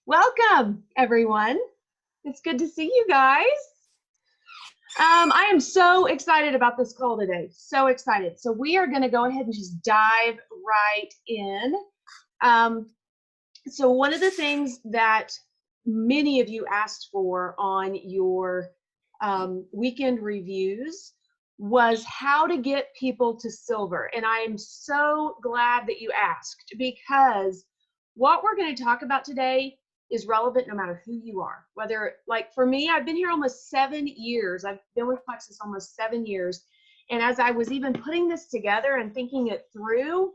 Welcome, everyone. It's good to see you guys. I am so excited about this call today. So excited. So we are going to go ahead and just dive right in. So one of the things that many of you asked for on your weekend reviews was how to get people to silver. And I am so glad that you asked, because what we're going to talk about today is relevant no matter who you are. Whether, like for me, I've been here almost 7 years. I've been with Plexus almost 7 years. And as I was even putting this together and thinking it through,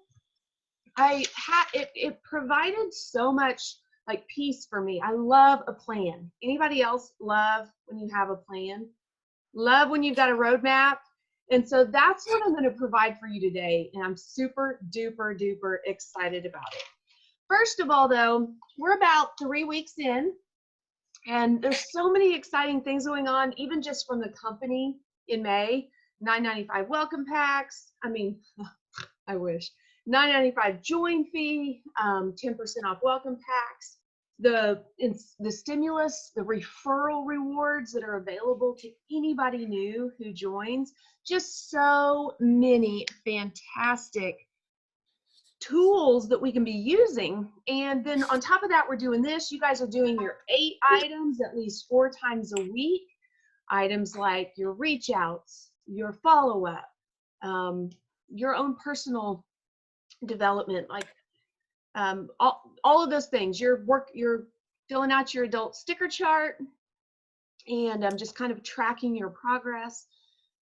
it provided so much like peace for me. I love a plan. Anybody else love when you have a plan? Love when you've got a roadmap? And so that's what I'm going to provide for you today. And I'm super duper duper excited about it. First of all, though, we're about 3 weeks in, and there's so many exciting things going on, even just from the company in May. $9.95 welcome packs. I mean, I wish. $9.95 join fee, 10% off welcome packs. The stimulus, the referral rewards that are available to anybody new who joins. Just so many fantastic tools that we can be using. And then on top of that, we're doing this. You guys are doing your 8 items at least 4 times a week. Items like your reach outs, your follow-up, your own personal development, like all of those things. You're filling out your adult sticker chart, and I'm just kind of tracking your progress.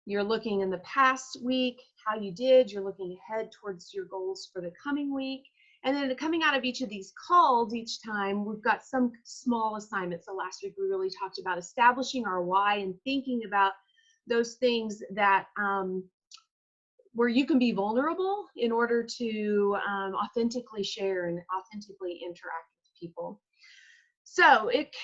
You're looking in the past week, how you did. You're looking ahead towards your goals for the coming week. And then coming out of each of these calls each time, we've got some small assignments. So last week we really talked about establishing our why and thinking about those things that where you can be vulnerable in order to authentically share and authentically interact with people. So it's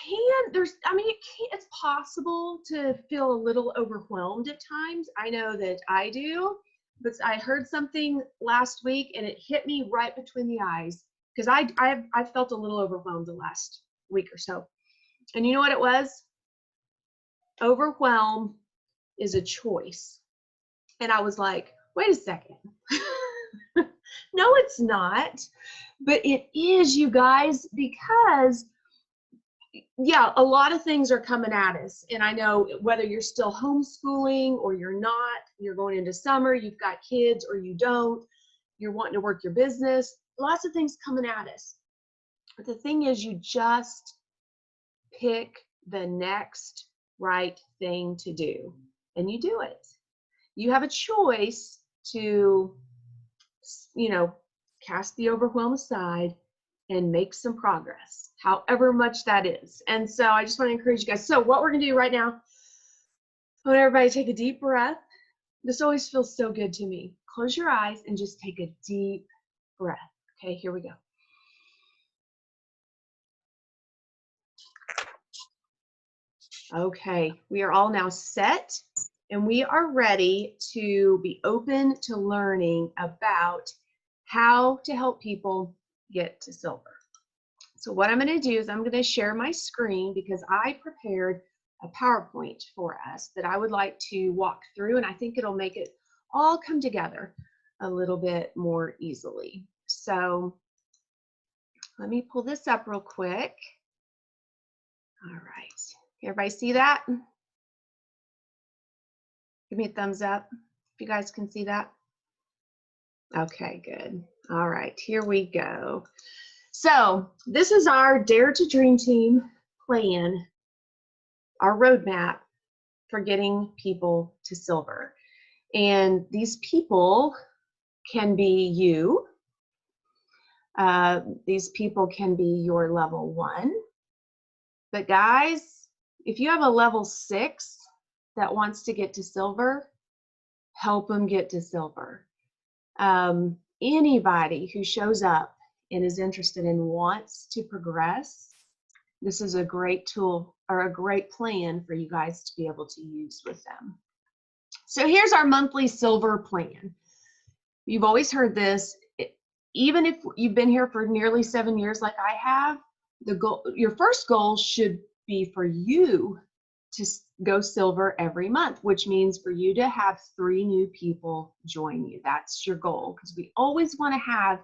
possible to feel a little overwhelmed at times. I know that I do, but I heard something last week and it hit me right between the eyes, because I felt a little overwhelmed the last week or so. And you know what it was? Overwhelm is a choice. And I was like, wait a second. No, it's not. But it is, you guys, because yeah, a lot of things are coming at us. And I know whether you're still homeschooling or you're not, you're going into summer, you've got kids or you don't, you're wanting to work your business, lots of things coming at us. But the thing is, you just pick the next right thing to do and you do it. You have a choice to, cast the overwhelm aside and make some progress, however much that is. And so I just want to encourage you guys. So what we're going to do right now, I want everybody to take a deep breath. This always feels so good to me. Close your eyes and just take a deep breath. Okay, here we go. Okay, we are all now set, and we are ready to be open to learning about how to help people get to silver. So what I'm going to do is I'm going to share my screen, because I prepared a PowerPoint for us that I would like to walk through, and I think it'll make it all come together a little bit more easily. So let me pull this up real quick. All right. Everybody see that? Give me a thumbs up if you guys can see that. Okay, good. All right, here we go. So this is our Dare to Dream Team plan, our roadmap for getting people to silver. And these people can be you. These people can be your level 1. But guys, if you have a level 6 that wants to get to silver, help them get to silver. Anybody who shows up and is interested and wants to progress, this is a great tool or a great plan for you guys to be able to use with them. So here's our monthly silver plan. You've always heard this. Even if you've been here for nearly 7 years like I have, your first goal should be for you to go silver every month, which means for you to have 3 new people join you. That's your goal, because we always want to have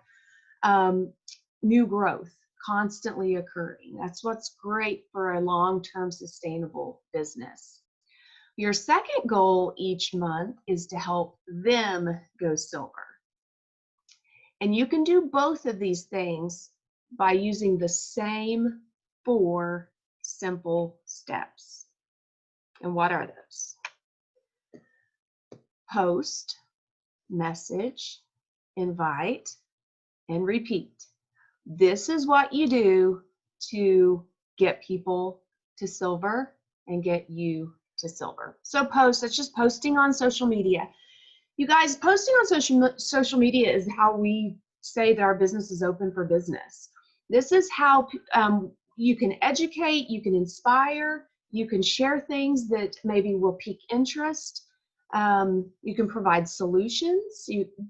new growth constantly occurring. That's what's great for a long-term sustainable business. Your second goal each month is to help them go silver. And you can do both of these things by using the same 4 simple steps. And what are those? Post, message, invite, and repeat. This is what you do to get people to silver and get you to silver. So post, that's just posting on social media. You guys, posting on social media is how we say that our business is open for business. This is how you can educate, you can inspire, you can share things that maybe will pique interest. You can provide solutions.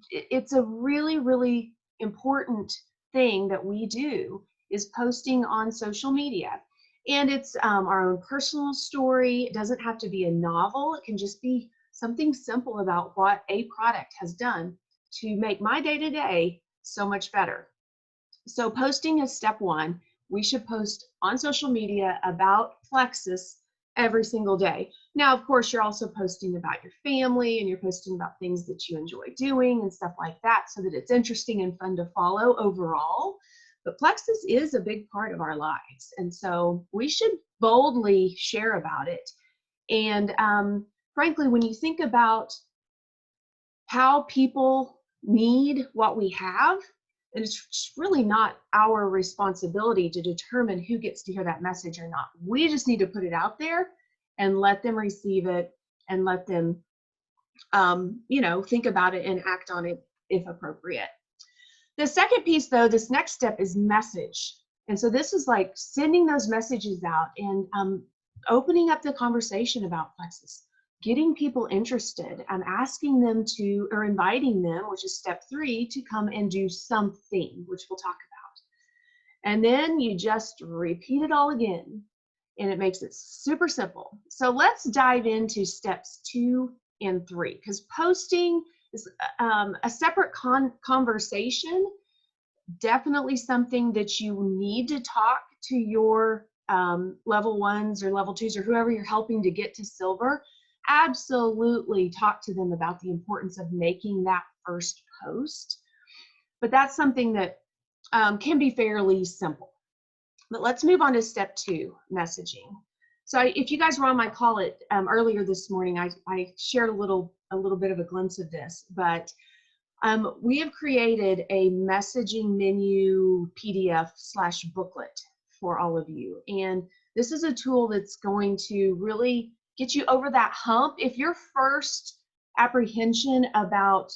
It's a really, really important thing that we do, is posting on social media. And it's our own personal story. It doesn't have to be a novel. It can just be something simple about what a product has done to make my day-to-day so much better. So posting is step 1. We should post on social media about Plexus every single day. Now, of course, you're also posting about your family, and you're posting about things that you enjoy doing and stuff like that, so that it's interesting and fun to follow overall. But Plexus is a big part of our lives, and so we should boldly share about it. And frankly, when you think about how people need what we have, and it's really not our responsibility to determine who gets to hear that message or not. We just need to put it out there and let them receive it, and let them, think about it and act on it if appropriate. The second piece, though, this next step is message. And so this is like sending those messages out and opening up the conversation about Plexus, getting people interested, asking them to, or inviting them, which is step 3, to come and do something, which we'll talk about. And then you just repeat it all again, and it makes it super simple. So let's dive into steps 2 and 3, because posting is a separate conversation, definitely something that you need to talk to your level 1s or level 2s or whoever you're helping to get to silver. Absolutely talk to them about the importance of making that first post. But that's something that can be fairly simple. But let's move on to step 2, messaging. So if you guys were on my call earlier this morning, I shared a little bit of a glimpse of this, but we have created a messaging menu PDF/booklet for all of you. And this is a tool that's going to really get you over that hump. If your first apprehension about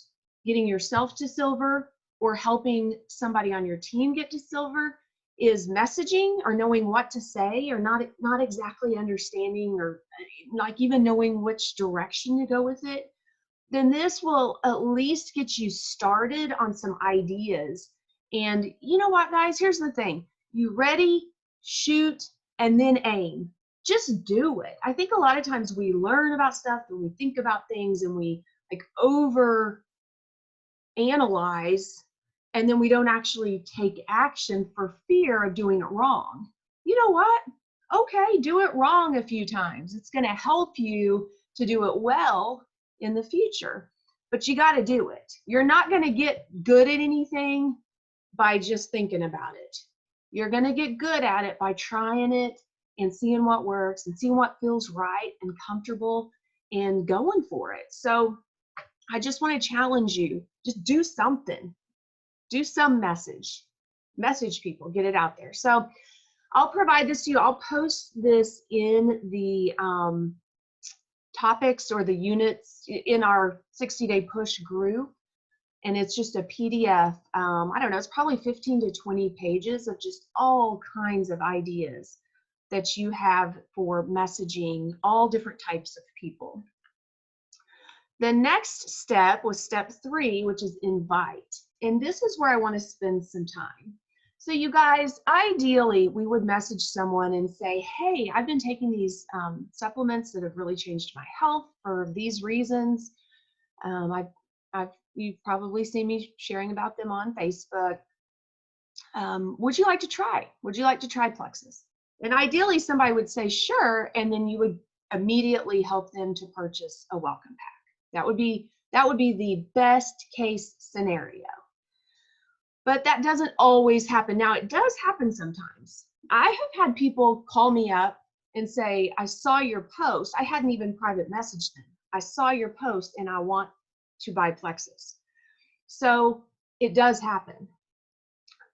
getting yourself to silver or helping somebody on your team get to silver is messaging, or knowing what to say, or not exactly understanding, or like even knowing which direction to go with it, then this will at least get you started on some ideas. And you know what, guys, here's the thing. You ready, shoot, and then aim. Just do it. I think a lot of times we learn about stuff and we think about things and we like over analyze, and then we don't actually take action for fear of doing it wrong. You know what? Okay, do it wrong a few times. It's going to help you to do it well in the future, but you got to do it. You're not going to get good at anything by just thinking about it. You're going to get good at it by trying it and seeing what works and seeing what feels right and comfortable and going for it. So I just want to challenge you, just do something. Do some message people, get it out there. So I'll provide this to you. I'll post this in the topics or the units in our 60-day push group. And it's just a PDF. I don't know, it's probably 15 to 20 pages of just all kinds of ideas that you have for messaging all different types of people. The next step was step 3, which is invite. And this is where I want to spend some time. So you guys, ideally, we would message someone and say, hey, I've been taking these supplements that have really changed my health for these reasons. You've probably seen me sharing about them on Facebook. Would you like to try? Would you like to try Plexus? And ideally, somebody would say, sure, and then you would immediately help them to purchase a welcome pack. That would be the best case scenario. But that doesn't always happen. Now, it does happen sometimes. I have had people call me up and say, I saw your post. I hadn't even private messaged them. I saw your post and I want to buy Plexus. So it does happen.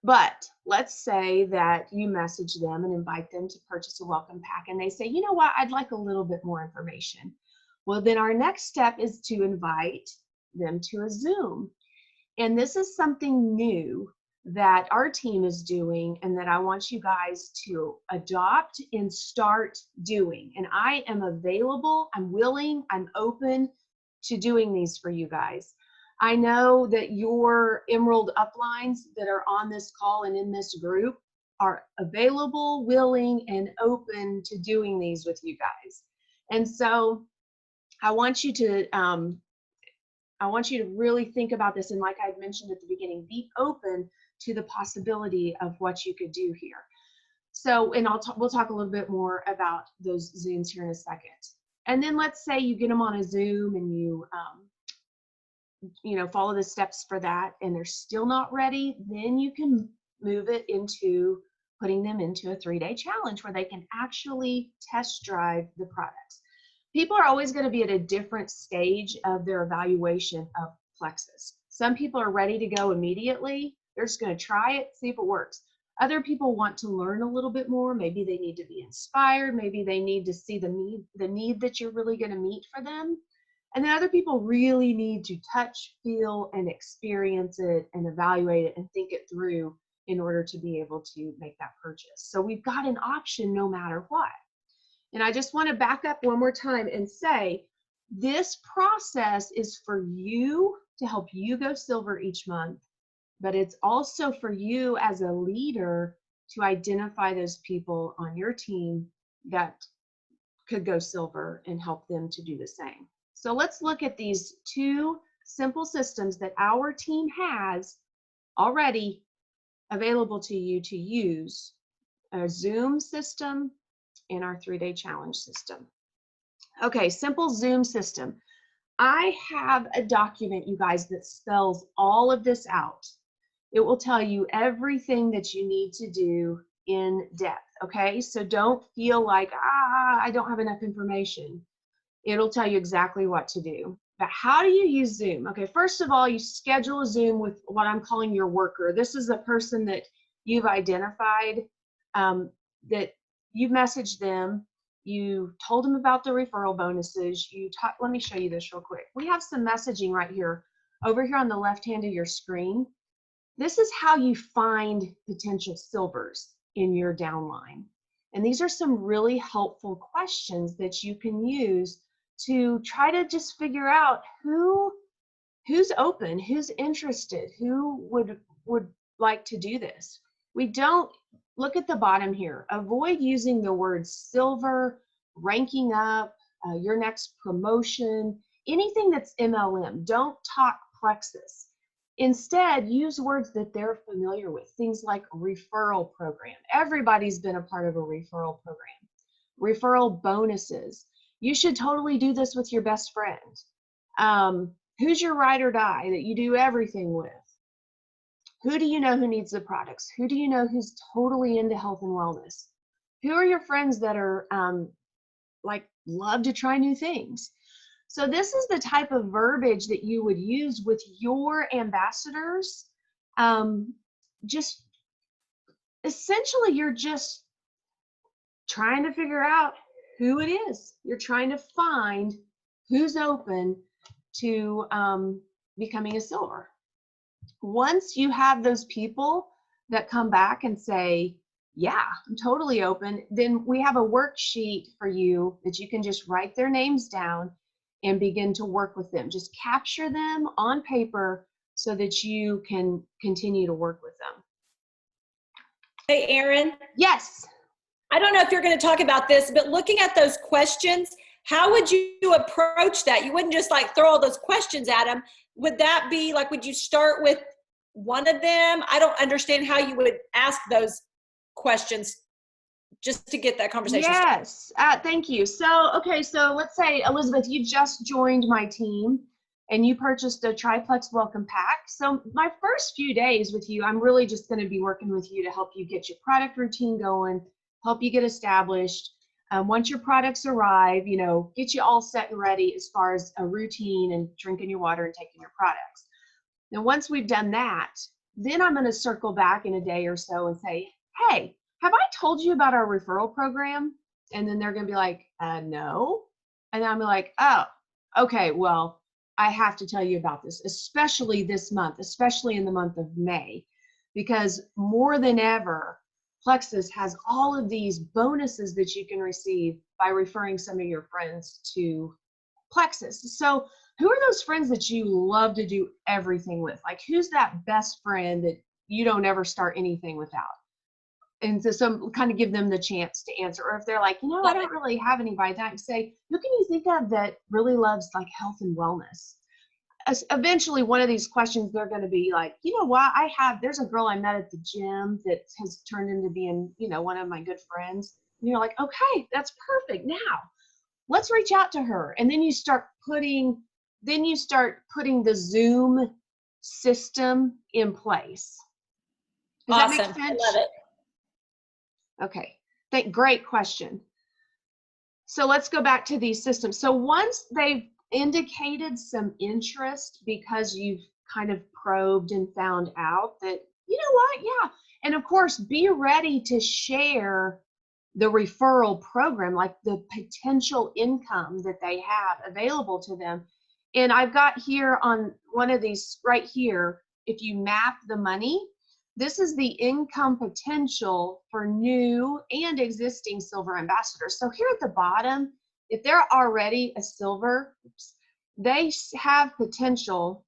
But let's say that you message them and invite them to purchase a welcome pack and they say, you know what, I'd like a little bit more information. Well, then our next step is to invite them to a Zoom. And this is something new that our team is doing and that I want you guys to adopt and start doing. And I am available, I'm willing, I'm open to doing these for you guys. I know that your Emerald uplines that are on this call and in this group are available, willing, and open to doing these with you guys. And so I want you to really think about this. And like I mentioned at the beginning, be open to the possibility of what you could do here. So, and we'll talk a little bit more about those Zooms here in a second. And then let's say you get them on a Zoom and you follow the steps for that and they're still not ready, then you can move it into putting them into a 3-day challenge where they can actually test drive the products. People are always going to be at a different stage of their evaluation of Plexus. Some people are ready to go immediately. They're just going to try it, see if it works. Other people want to learn a little bit more. Maybe they need to be inspired. Maybe they need to see the need that you're really going to meet for them. And then other people really need to touch, feel, and experience it and evaluate it and think it through in order to be able to make that purchase. So we've got an option no matter what. And I just want to back up one more time and say, this process is for you to help you go silver each month, but it's also for you as a leader to identify those people on your team that could go silver and help them to do the same. So let's look at these 2 simple systems that our team has already available to you to use: a Zoom system and our 3-day challenge system. Okay, simple Zoom system. I have a document, you guys, that spells all of this out. It will tell you everything that you need to do in depth, okay? So don't feel like, I don't have enough information. It'll tell you exactly what to do. But how do you use Zoom? Okay, first of all, you schedule a Zoom with what I'm calling your worker. This is a person that you've identified, that you've messaged them, you told them about the referral bonuses, let me show you this real quick. We have some messaging right here, over here on the left hand of your screen. This is how you find potential silvers in your downline. And these are some really helpful questions that you can use to try to just figure out who's open, who's interested, who would like to do this. We don't, look at the bottom here, avoid using the words silver, ranking up, your next promotion, anything that's MLM. Don't talk Plexus. Instead, use words that they're familiar with, things like referral program. Everybody's been a part of a referral program. Referral bonuses. You should totally do this with your best friend. Who's your ride or die that you do everything with? Who do you know who needs the products? Who do you know who's totally into health and wellness? Who are your friends that are love to try new things? So this is the type of verbiage that you would use with your ambassadors. Just essentially, you're just trying to figure out who it is. You're trying to find who's open to becoming a silver. Once you have those people that come back and say, yeah, I'm totally open, then we have a worksheet for you that you can just write their names down and begin to work with them. Just capture them on paper so that you can continue to work with them. Hey, Erin. Yes. I don't know if you're going to talk about this, but looking at those questions, how would you approach that? You wouldn't just like throw all those questions at them. Would that be like, would you start with one of them? I don't understand how you would ask those questions just to get that conversation started. Yes, thank you. So, okay, so let's say, Elizabeth, you just joined my team and you purchased a triplex welcome pack. So my first few days with you, I'm really just going to be working with you to help you get your product routine going, help you get established. Once your products arrive, you know, get you all set and ready as far as a routine and drinking your water and taking your products. Now, once we've done that, then I'm going to circle back in a day or so and say, hey, have I told you about our referral program? And then they're going to be like, no. And then I'm like, oh, okay, well, I have to tell you about this, especially this month, especially in the month of May, because more than ever, Plexus has all of these bonuses that you can receive by referring some of your friends to Plexus. So who are those friends that you love to do everything with? Like, who's that best friend that you don't ever start anything without? And so kind of give them the chance to answer. Or if they're like, you know, I don't really have anybody, that say, who can you think of that really loves like health and wellness? Eventually one of these questions, they're going to be like, you know what, there's a girl I met at the gym that has turned into being, you know, one of my good friends. And you're like, okay, that's perfect. Now let's reach out to her. And then you start putting the Zoom system in place. Does Awesome. that make sense? I love it. Okay, great question. So let's go back to these systems. So once they've indicated some interest because you've kind of probed and found out that, you know what, yeah. And of course, be ready to share the referral program, like the potential income that they have available to them. And I've got here on one of these right here, if you map the money, this is the income potential for new and existing silver ambassadors. So here at the bottom, if they're already a silver, they have potential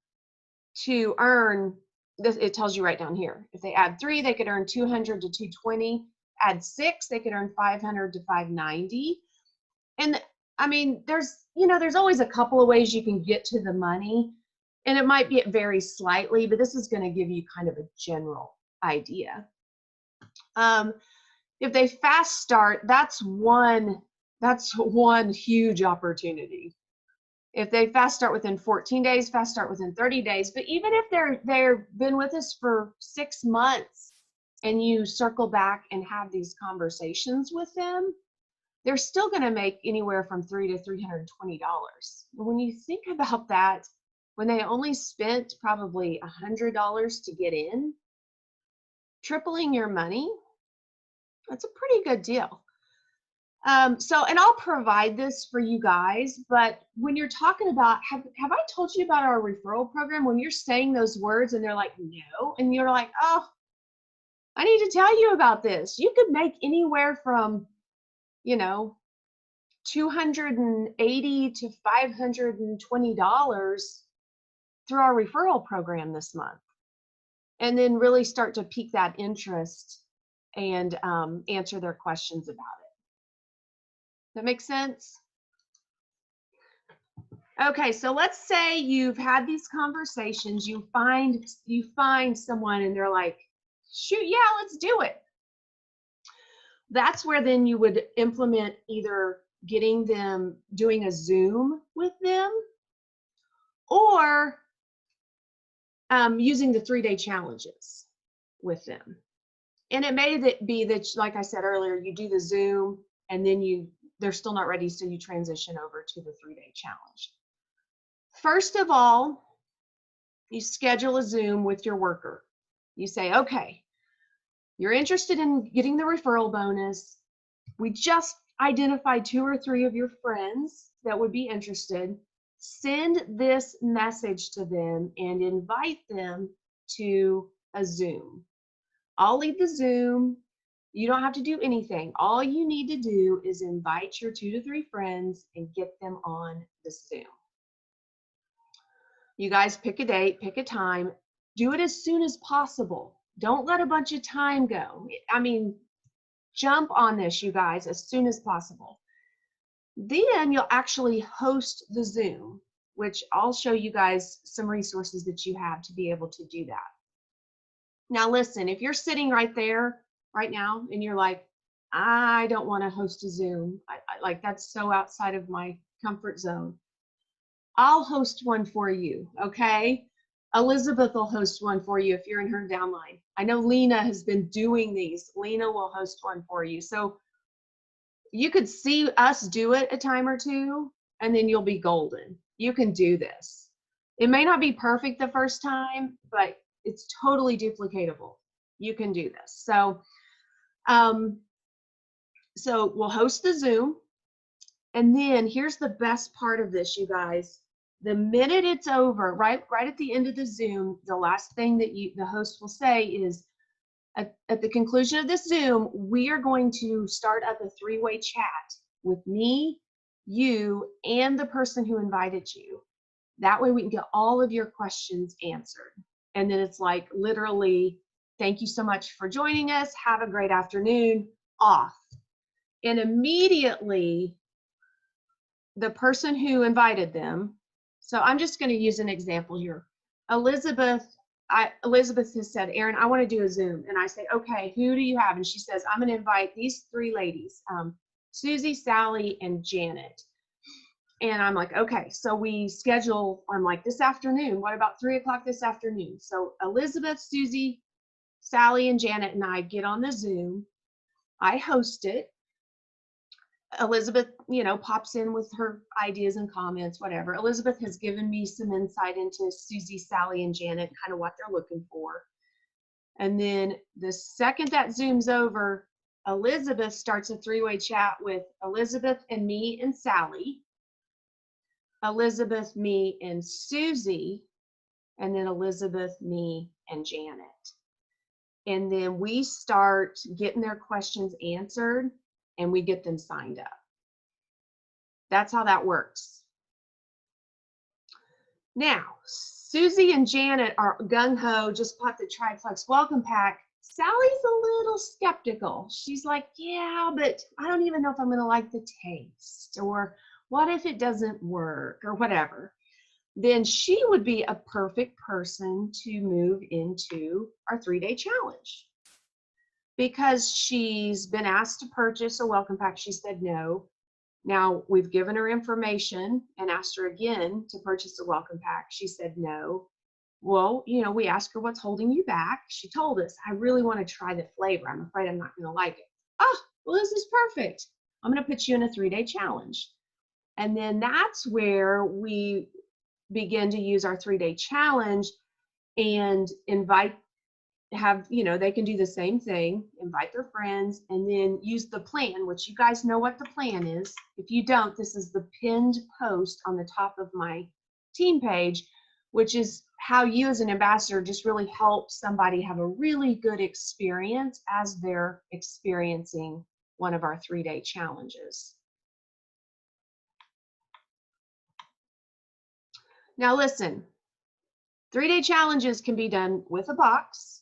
to earn, it tells you right down here. If they add 3, they could earn 200 to 220. Add 6, they could earn 500 to 590. And I mean, there's always a couple of ways you can get to the money, and it might vary slightly, but this is going to give you kind of a general idea. If they fast start, that's one huge opportunity. If they fast start within 14 days, fast start within 30 days, but even if they've been with us for 6 months and you circle back and have these conversations with them, they're still going to make anywhere from $300 to $320. When you think about that, when they only spent probably $100 to get in, tripling your money, that's a pretty good deal. And I'll provide this for you guys, but when you're talking about, have I told you about our referral program? When you're saying those words and they're like, no, and you're like, oh, I need to tell you about this. You could make anywhere from, you know, $280 to $520 through our referral program this month. And then really start to pique that interest and answer their questions about it. That makes sense? Okay, so let's say you've had these conversations, you find someone and they're like, shoot, yeah, let's do it. That's where then you would implement either getting them doing a Zoom with them or using the 3-day challenges with them. And it may be that, like I said earlier, you do the Zoom and then they're still not ready, so you transition over to the 3-day challenge. First of all, you schedule a Zoom with your worker. You say, okay, you're interested in getting the referral bonus. We just identified 2 or 3 of your friends that would be interested. Send this message to them and invite them to a Zoom. I'll lead the Zoom. You don't have to do anything. All you need to do is invite your 2 to 3 friends and get them on the Zoom. You guys pick a date, pick a time. Do it as soon as possible. Don't let a bunch of time go. I mean, jump on this, you guys, as soon as possible. Then you'll actually host the Zoom, which I'll show you guys some resources that you have to be able to do that. Now listen, if you're sitting right there right now and you're like, I don't want to host a Zoom, like that's so outside of my comfort zone, I'll host one for you, okay? Elizabeth will host one for you if you're in her downline. I know Lena has been doing these. Lena will host one for you. So you could see us do it a time or two, and then you'll be golden. You can do this. It may not be perfect the first time, but it's totally duplicatable. You can do this. So, so we'll host the Zoom. And then here's the best part of this, you guys. The minute it's over, right at the end of the Zoom, the last thing that the host will say is, at the conclusion of this Zoom, we are going to start up a three-way chat with me, you, and the person who invited you. That way we can get all of your questions answered. And then it's like literally, thank you so much for joining us. Have a great afternoon, off. And immediately, the person who invited them, so I'm just going to use an example here. Elizabeth has said, Erin, I want to do a Zoom. And I say, okay, who do you have? And she says, I'm going to invite these three ladies, Susie, Sally, and Janet. And I'm like, okay, so we schedule, I'm like, this afternoon, what about 3 o'clock this afternoon? So Elizabeth, Susie, Sally, and Janet and I get on the Zoom. I host it. Elizabeth, pops in with her ideas and comments, whatever. Elizabeth has given me some insight into Susie, Sally, and Janet, kind of what they're looking for. And then the second that Zoom's over, Elizabeth starts a three-way chat with Elizabeth and me and Sally, Elizabeth, me, and Susie, and then Elizabeth, me, and Janet. And then we start getting their questions answered, and we get them signed up. That's how that works. Now, Susie and Janet are gung-ho, just bought the triplex welcome pack. Sally's a little skeptical. She's like, yeah, but I don't even know if I'm gonna like the taste, or what if it doesn't work, or whatever. Then she would be a perfect person to move into our 3-day challenge. Because she's been asked to purchase a welcome pack, she said no. Now we've given her information and asked her again to purchase a welcome pack. She said no. Well, we asked her, what's holding you back? She told us, I really want to try the flavor. I'm afraid I'm not going to like it. Oh, well, this is perfect. I'm going to put you in a 3-day challenge. And then that's where we begin to use our 3-day challenge and they can do the same thing, invite their friends, and then use the plan, which you guys know what the plan is. If you don't, this is the pinned post on the top of my team page, which is how you as an ambassador just really help somebody have a really good experience as they're experiencing one of our 3-day challenges. Now listen, 3-day challenges can be done with a box.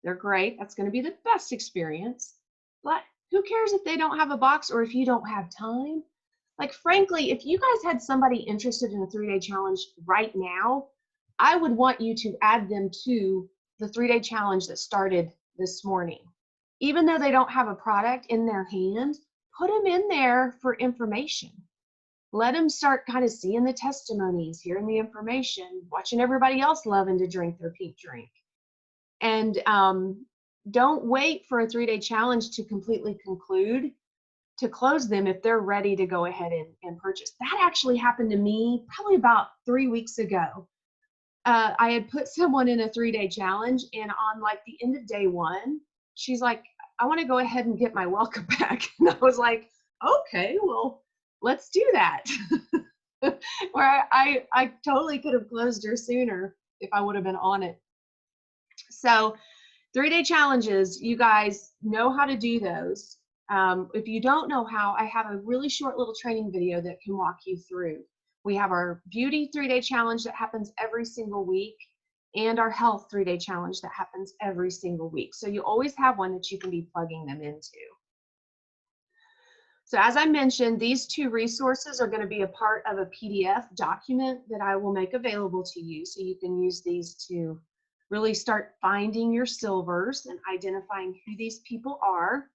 They're great. That's going to be the best experience. But who cares if they don't have a box or if you don't have time? Like, frankly, if you guys had somebody interested in a 3-day challenge right now, I would want you to add them to the 3-day challenge that started this morning. Even though they don't have a product in their hand, put them in there for information. Let them start kind of seeing the testimonies, hearing the information, watching everybody else loving to drink their pink drink. And don't wait for a 3-day challenge to completely conclude to close them if they're ready to go ahead and purchase. That actually happened to me probably about 3 weeks ago. I had put someone in a 3-day challenge, and on like the end of day 1, she's like, I want to go ahead and get my welcome pack. And I was like, okay, well, let's do that. Where I totally could have closed her sooner if I would have been on it. So 3-day challenges, you guys know how to do those. If you don't know how, I have a really short little training video that can walk you through. We have our beauty 3-day challenge that happens every single week. and our health 3-day challenge that happens every single week. So you always have one that you can be plugging them into. So as I mentioned, these 2 resources are going to be a part of a PDF document that I will make available to you. So you can use these to really start finding your silvers and identifying who these people are.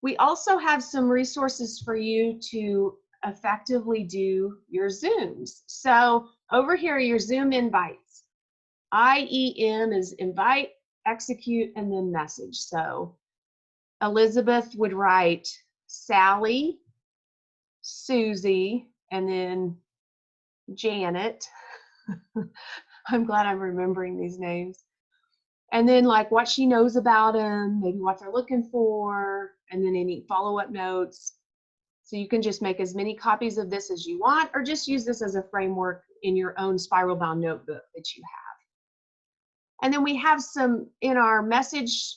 We also have some resources for you to effectively do your Zooms. So over here are your Zoom invites. IEM is invite, execute, and then message. So Elizabeth would write Sally, Susie, and then Janet. I'm glad I'm remembering these names. And then like what she knows about them, maybe what they're looking for, and then any follow-up notes. So you can just make as many copies of this as you want, or just use this as a framework in your own spiral bound notebook that you have. And then we have some in our message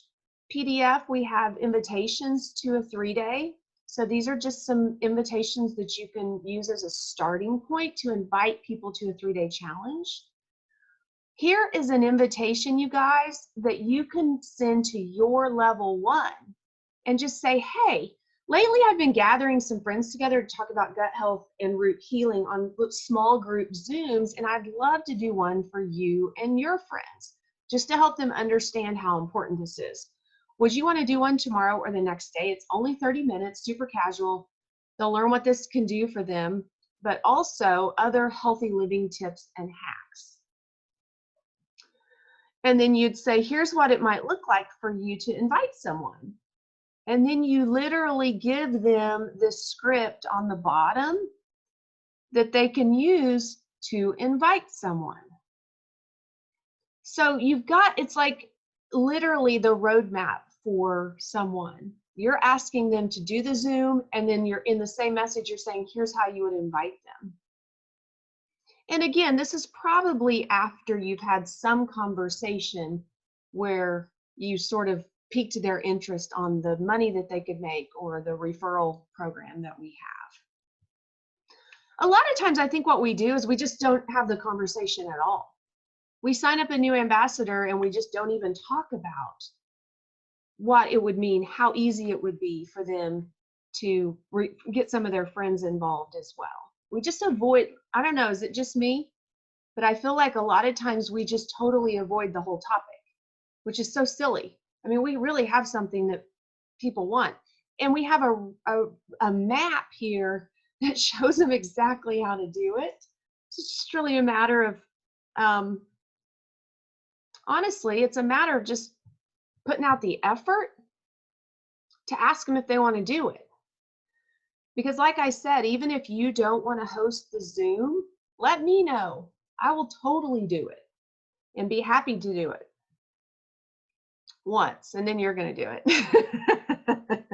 PDF, we have invitations to a 3-day. So these are just some invitations that you can use as a starting point to invite people to a 3-day challenge. Here is an invitation, you guys, that you can send to your level 1 and just say, hey, lately I've been gathering some friends together to talk about gut health and root healing on small group Zooms, and I'd love to do one for you and your friends, just to help them understand how important this is. Would you want to do one tomorrow or the next day? It's only 30 minutes, super casual. They'll learn what this can do for them, but also other healthy living tips and hacks. And then you'd say, here's what it might look like for you to invite someone. And then you literally give them this script on the bottom that they can use to invite someone. So you've got, it's like literally the roadmap for someone. You're asking them to do the Zoom, and then you're in the same message, you're saying, here's how you would invite them. And again, this is probably after you've had some conversation where you sort of piqued their interest on the money that they could make or the referral program that we have. A lot of times I think what we do is we just don't have the conversation at all. We sign up a new ambassador and we just don't even talk about what it would mean, how easy it would be for them to get some of their friends involved as well. We just avoid, I don't know, is it just me? But I feel like a lot of times we just totally avoid the whole topic, which is so silly. I mean, we really have something that people want. And we have a map here that shows them exactly how to do it. It's just really a matter of, honestly, it's a matter of just putting out the effort to ask them if they want to do it. Because like I said, even if you don't want to host the Zoom, let me know. I will totally do it and be happy to do it once, and then you're going to do it.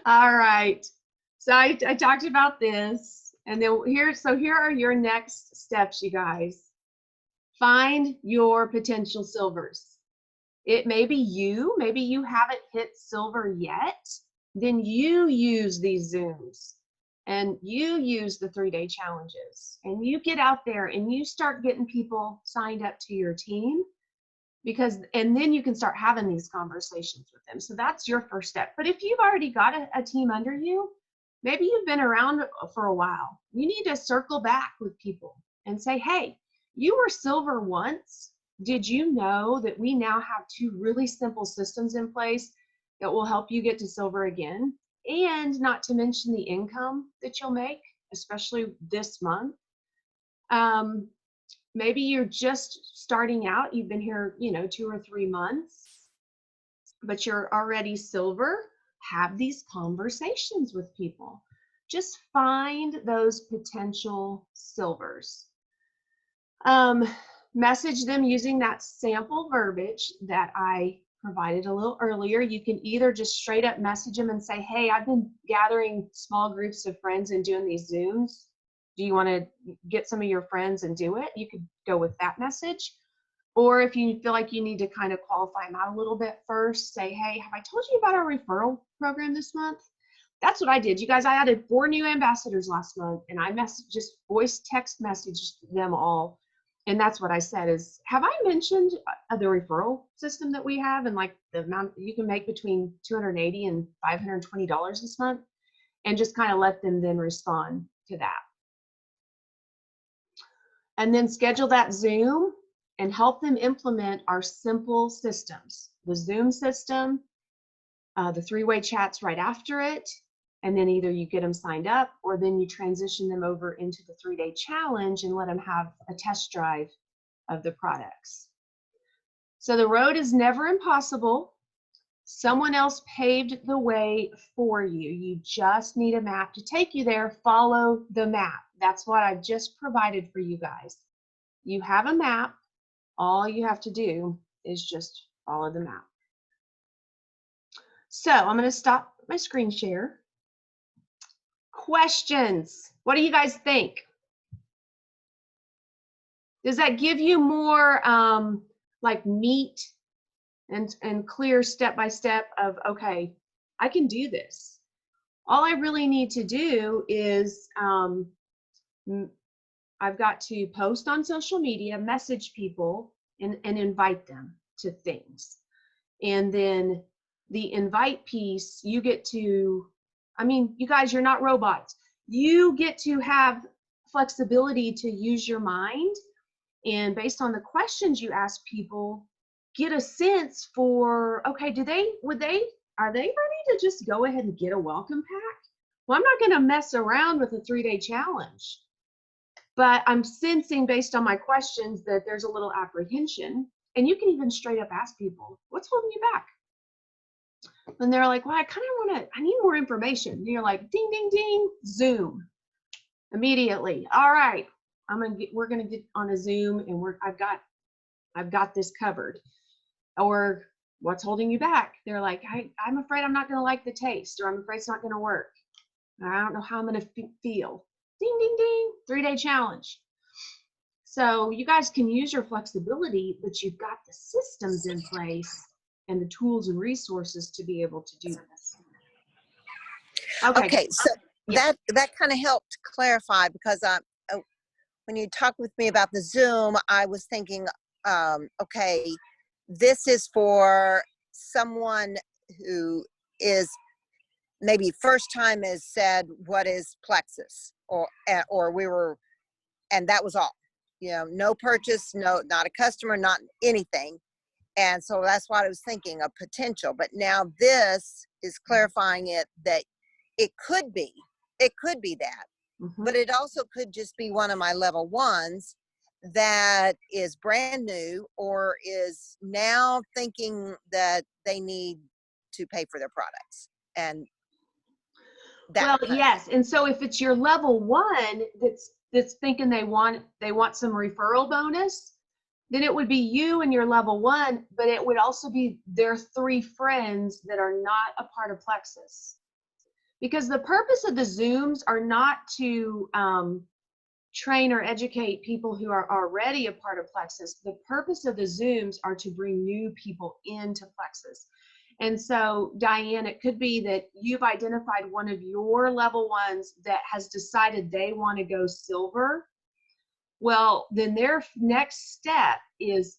All right. So I talked about this, and then here are your next steps, you guys. Find your potential silvers. It may be you, maybe you haven't hit silver yet. Then you use these Zooms and you use the 3-day challenges and you get out there and you start getting people signed up to your team, and then you can start having these conversations with them. So that's your first step. But if you've already got a team under you, maybe you've been around for a while, you need to circle back with people and say, hey, you were silver once. Did you know that we now have 2 really simple systems in place that will help you get to silver again? And not to mention the income that you'll make, especially this month. Maybe you're just starting out, you've been here, 2 or 3 months, but you're already silver. Have these conversations with people. Just find those potential silvers. Message them using that sample verbiage that I provided a little earlier. You can either just straight up message them and say, hey, I've been gathering small groups of friends and doing these Zooms. Do you want to get some of your friends and do it? You could go with that message. Or if you feel like you need to kind of qualify them out a little bit first, say, hey, have I told you about our referral program this month? That's what I did. You guys, I added 4 new ambassadors last month, and I just voice text messaged them all. And that's what I said is, have I mentioned the referral system that we have, and like the amount you can make between $280 and $520 this month, and just kind of let them then respond to that. And then schedule that Zoom and help them implement our simple systems. The Zoom system, the 3-way chats right after it, and then either you get them signed up or then you transition them over into the 3-day challenge and let them have a test drive of the products. So the road is never impossible. Someone else paved the way for you. You just need a map to take you there. Follow the map. That's what I've just provided for you guys. You have a map. All you have to do is just follow the map. So I'm going to stop my screen share. Questions. What do you guys think? Does that give you more like meat and clear step by step of, okay, I can do this. All I really need to do is I've got to post on social media, message people, and invite them to things. And then the invite piece, you get to, I mean, you guys, you're not robots. You get to have flexibility to use your mind, and based on the questions you ask people, get a sense for, okay, are they ready to just go ahead and get a welcome pack? Well, I'm not going to mess around with a 3-day challenge, but I'm sensing based on my questions that there's a little apprehension. And you can even straight up ask people, what's holding you back? And they're like, well, I need more information. And you're like, ding, ding, ding, Zoom. Immediately. All right, we're gonna get on a Zoom, and I've got this covered. Or what's holding you back? They're like, I'm afraid I'm not gonna like the taste, or I'm afraid it's not gonna work. I don't know how I'm gonna feel. Ding, ding, ding, 3-day challenge. So you guys can use your flexibility, but you've got the systems in place and the tools and resources to be able to do this. Okay, so yeah. that kind of helped clarify, because when you talked with me about the Zoom, I was thinking, okay, this is for someone who is maybe first time has said, what is Plexus? Or we were, and that was all, you know, no purchase, no, not a customer, not anything. And so that's what I was thinking, a potential. But now this is clarifying it, that it could be that, but it also could just be one of my level ones that is brand new or is now thinking that they need to pay for their products. And that, well, yes. And so if it's your level one that's thinking they want some referral bonus, then it would be you and your level one, but it would also be their 3 friends that are not a part of Plexus. Because the purpose of the Zooms are not to train or educate people who are already a part of Plexus. The purpose of the Zooms are to bring new people into Plexus. And so, Diane, it could be that you've identified one of your level ones that has decided they want to go silver. Well, then their next step is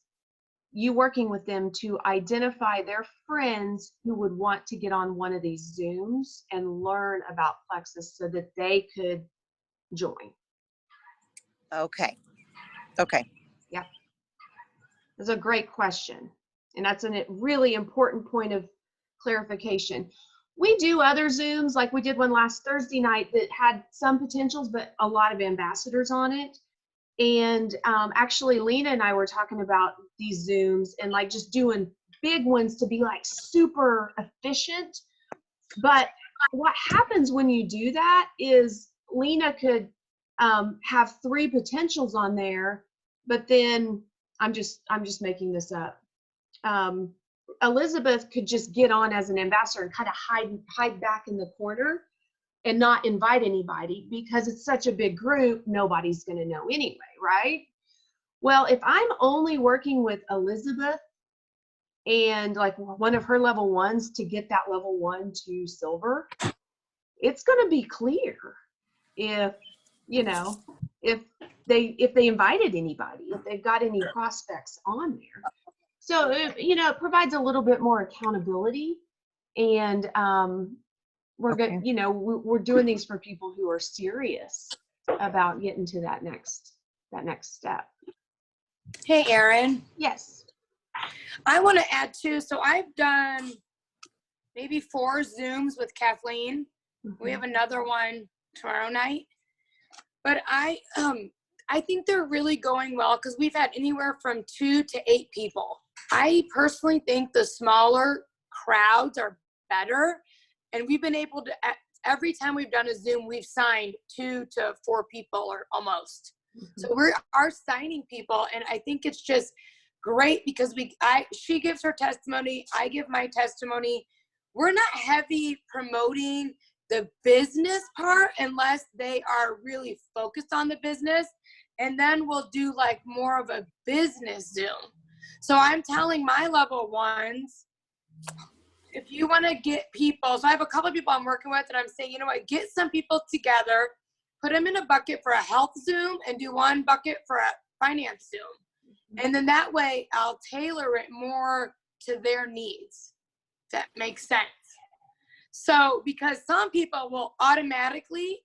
you working with them to identify their friends who would want to get on one of these Zooms and learn about Plexus so that they could join. Okay. Yeah. That's a great question. And that's a really important point of clarification. We do other Zooms, like we did one last Thursday night that had some potentials, but a lot of ambassadors on it. And actually, Lena and I were talking about these Zooms and like just doing big ones to be like super efficient. But what happens when you do that is Lena could have 3 potentials on there, but then I'm just making this up. Elizabeth could just get on as an ambassador and kind of hide back in the corner and not invite anybody because it's such a big group, nobody's going to know anyway, right? Well, if I'm only working with Elizabeth and like one of her level ones to get that level 1 to silver, it's going to be clear if, you know, if if they invited anybody, if they've got any prospects on there. So, it provides a little bit more accountability, and we're Okay. good. We're doing these for people who are serious about getting to that next step. Hey, Erin. Yes. I want to add too. So I've done maybe 4 Zooms with Kathleen. We have another one tomorrow night. But I think they're really going well because we've had anywhere from 2 to 8 people. I personally think the smaller crowds are better. And we've been able to, every time we've done a Zoom, we've signed 2 to 4 people or almost. So we are signing people, and I think it's just great because she gives her testimony, I give my testimony. We're not heavy promoting the business part unless they are really focused on the business, and then we'll do like more of a business Zoom. So I'm telling my level ones, if you want to get people, so I have a couple of people I'm working with, and I'm saying, you know what, get some people together, put them in a bucket for a health Zoom, and do one bucket for a finance Zoom. And then that way I'll tailor it more to their needs. If that makes sense. So, because some people will automatically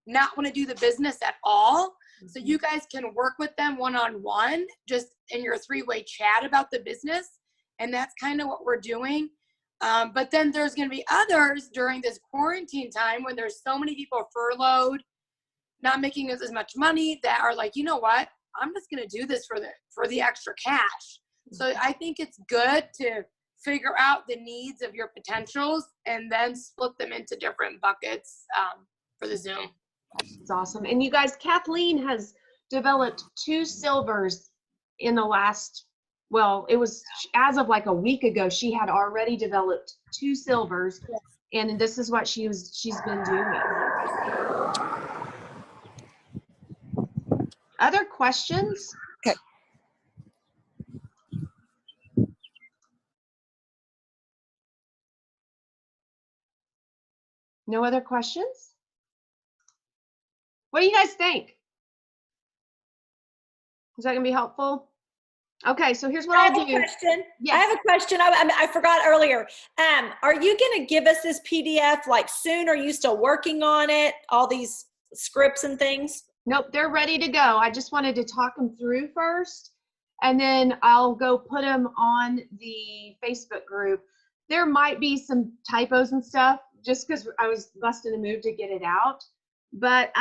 not want to do the business at all. So you guys can work with them one-on-one, just in your 3-way chat about the business. And that's kind of what we're doing. But then there's going to be others during this quarantine time when there's so many people furloughed, not making as much money, that are like, you know what, I'm just going to do this for the extra cash. So I think it's good to figure out the needs of your potentials and then split them into different buckets for the Zoom. It's awesome. And you guys, Kathleen has developed 2 silvers in the last, well, it was as of like a week ago, she had already developed 2 silvers, and this is what she's been doing. Other questions? Okay. No other questions? What do you guys think? Is that gonna be helpful? Okay, so here's what I I'll have do. a question. Yes. I have a question. I forgot earlier. Are you going to give us this PDF like soon? Are you still working on it? All these scripts and things? Nope, they're ready to go. I just wanted to talk them through first, and then I'll go put them on the Facebook group. There might be some typos and stuff just because I was busting a move to get it out, but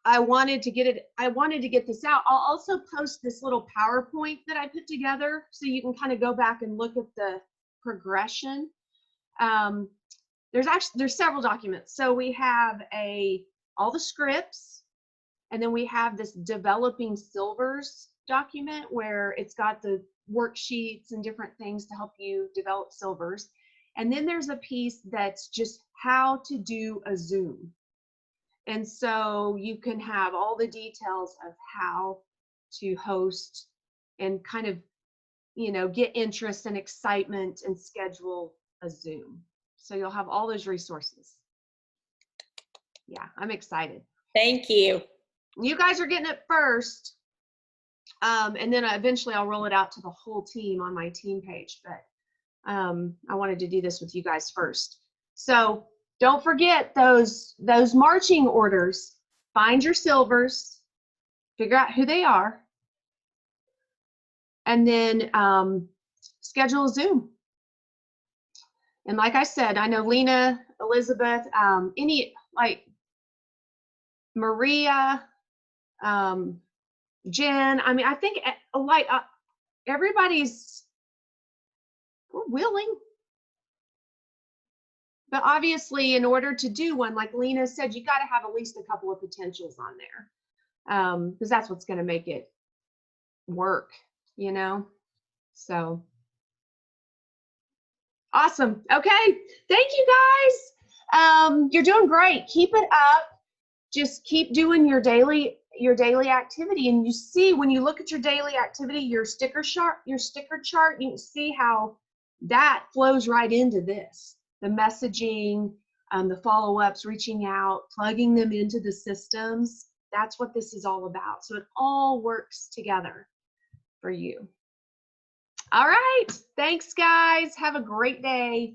I wanted to get this out. I'll also post this little PowerPoint that I put together so you can kind of go back and look at the progression. There's several documents. So we have all the scripts, and then we have this developing silvers document where it's got the worksheets and different things to help you develop silvers. And then there's a piece that's just how to do a Zoom. And so you can have all the details of how to host and kind of, get interest and excitement and schedule a Zoom. So you'll have all those resources. Yeah, I'm excited. Thank you. You guys are getting it first. And then eventually I'll roll it out to the whole team on my team page. But I wanted to do this with you guys first. So don't forget those marching orders. Find your silvers, figure out who they are, and then schedule a Zoom. And like I said, I know Lena, Elizabeth, Maria, Jen. I mean, I think we're willing. But obviously, in order to do one, like Lena said, you got to have at least a couple of potentials on there, because that's what's going to make it work, So awesome. Okay, thank you guys. You're doing great. Keep it up. Just keep doing your daily activity, and you see when you look at your daily activity, your sticker chart, you can see how that flows right into this. The messaging, the follow-ups, reaching out, plugging them into the systems. That's what this is all about. So it all works together for you. All right. Thanks, guys. Have a great day.